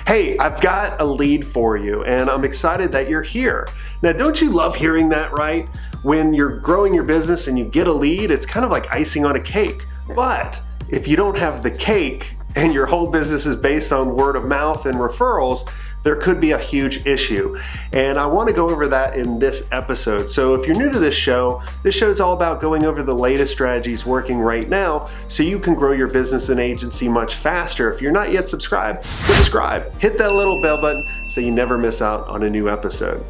Hey, I've got a lead for you and I'm excited that you're here. Now, don't you love hearing that, right? When you're growing your business and you get a lead, it's kind of like icing on a cake. But if you don't have the cake and your whole business is based on word of mouth and referrals, there could be a huge issue. And I want to go over that in this episode. So if you're new to this show is all about going over the latest strategies working right now so you can grow your business and agency much faster. If you're not yet subscribed, subscribe. Hit that little bell button so you never miss out on a new episode.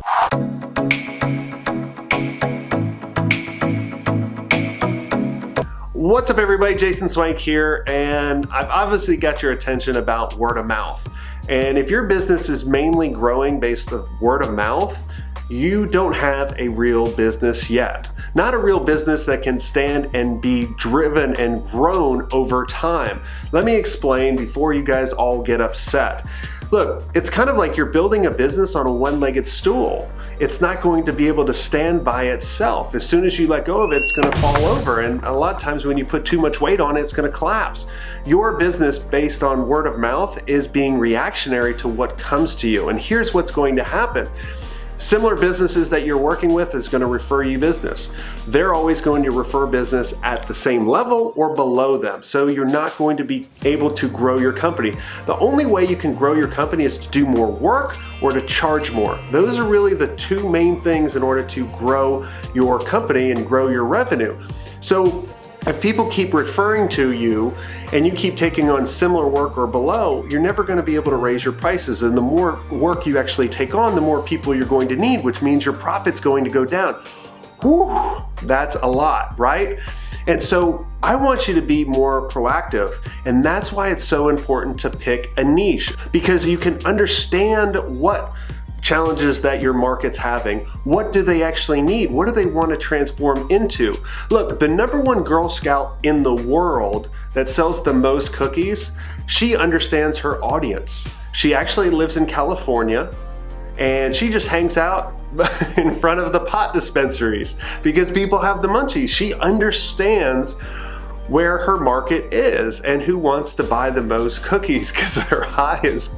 What's up everybody, Jason Swenk here, and I've obviously got your attention about word of mouth. And if your business is mainly growing based on word of mouth, you don't have a real business yet. Not a real business that can stand and be driven and grown over time. Let me explain before you guys all get upset. Look, it's kind of like you're building a business on a one-legged stool. It's not going to be able to stand by itself. As soon as you let go of it, it's going to fall over. And a lot of times when you put too much weight on it, it's going to collapse. Your business based on word of mouth is being reactionary to what comes to you. And here's what's going to happen. Similar businesses that you're working with is going to refer you business. They're always going to refer business at the same level or below them. So you're not going to be able to grow your company. The only way you can grow your company is to do more work or to charge more. Those are really the two main things in order to grow your company and grow your revenue. So if people keep referring to you and you keep taking on similar work or below, you're never going to be able to raise your prices. And the more work you actually take on, the more people you're going to need, which means your profit's going to go down. Whew, that's a lot, right? And so I want you to be more proactive. And that's why it's so important to pick a niche, because you can understand what challenges that your market's having. What do they actually need? What do they want to transform into? Look, the #1 Girl Scout in the world that sells the most cookies, she understands her audience. She actually lives in California and she just hangs out in front of the pot dispensaries because people have the munchies. She understands where her market is and who wants to buy the most cookies because their high is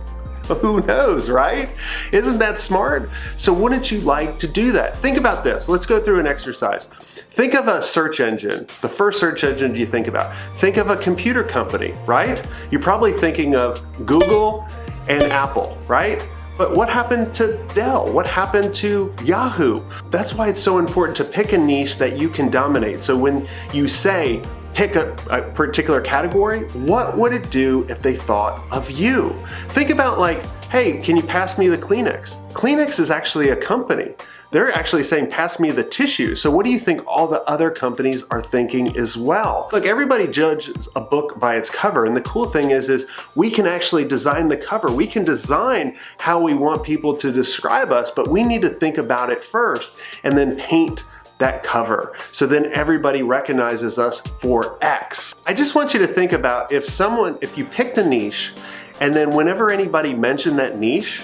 who knows, right? Isn't that smart? So wouldn't you like to do that? Think about this. Let's go through an exercise. Think of a search engine. The first search engine you think about. Think of a computer company, right? You're probably thinking of Google and Apple, right? But what happened to Dell? What happened to Yahoo? That's why it's so important to pick a niche that you can dominate. So when you say, pick a particular category, what would it do if they thought of you? Think about like, hey, can you pass me the Kleenex? Kleenex is actually a company. They're actually saying, pass me the tissue. So what do you think all the other companies are thinking as well? Look, everybody judges a book by its cover. And the cool thing is we can actually design the cover. We can design how we want people to describe us, but we need to think about it first and then paint that cover. So then everybody recognizes us for X. I just want you to think about if you picked a niche and then whenever anybody mentioned that niche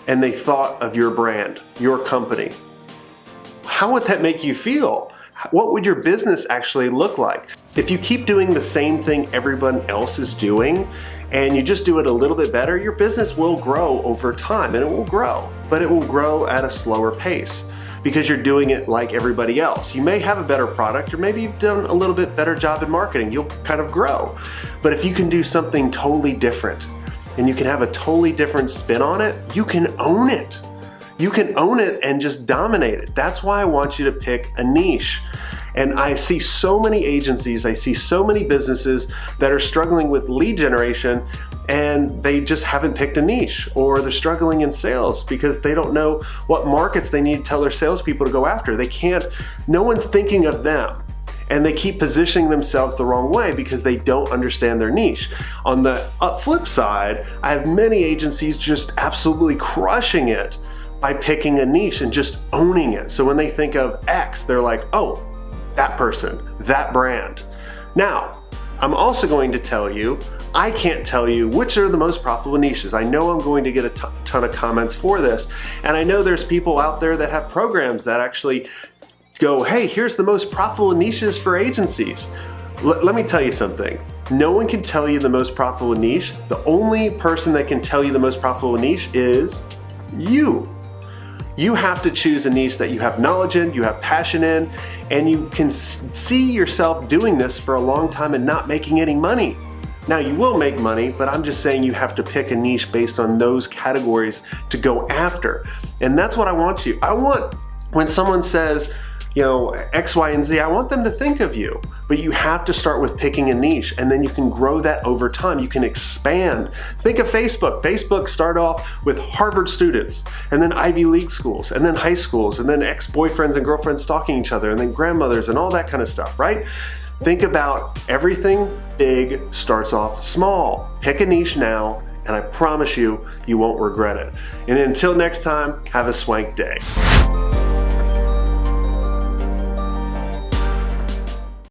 and they thought of your brand, your company, how would that make you feel? What would your business actually look like? If you keep doing the same thing everyone else is doing and you just do it a little bit better, your business will grow over time and it will grow, but it will grow at a slower pace, because you're doing it like everybody else. You may have a better product or maybe you've done a little bit better job in marketing. You'll kind of grow. But if you can do something totally different and you can have a totally different spin on it, you can own it. You can own it and just dominate it. That's why I want you to pick a niche. And I see so many agencies, I see so many businesses that are struggling with lead generation and they just haven't picked a niche, or they're struggling in sales because they don't know what markets they need to tell their salespeople to go after. No one's thinking of them. And they keep positioning themselves the wrong way because they don't understand their niche. On the flip side, I have many agencies just absolutely crushing it by picking a niche and just owning it. So when they think of X, they're like, oh, that person, that brand. Now, I'm also going to tell you, I can't tell you which are the most profitable niches. I know I'm going to get a ton of comments for this. And I know there's people out there that have programs that actually go, hey, here's the most profitable niches for agencies. Let me tell you something. No one can tell you the most profitable niche. The only person that can tell you the most profitable niche is you. You have to choose a niche that you have knowledge in, you have passion in, and you can see yourself doing this for a long time and not making any money. Now, you will make money, but I'm just saying you have to pick a niche based on those categories to go after. And that's what I want you. I want, when someone says, you know, X, Y, and Z, I want them to think of you. But you have to start with picking a niche, and then you can grow that over time. You can expand. Think of Facebook. Facebook started off with Harvard students, and then Ivy League schools, and then high schools, and then ex-boyfriends and girlfriends stalking each other, and then grandmothers and all that kind of stuff, right? Think about everything big starts off small. Pick a niche now, and I promise you, you won't regret it. And until next time, have a swank day.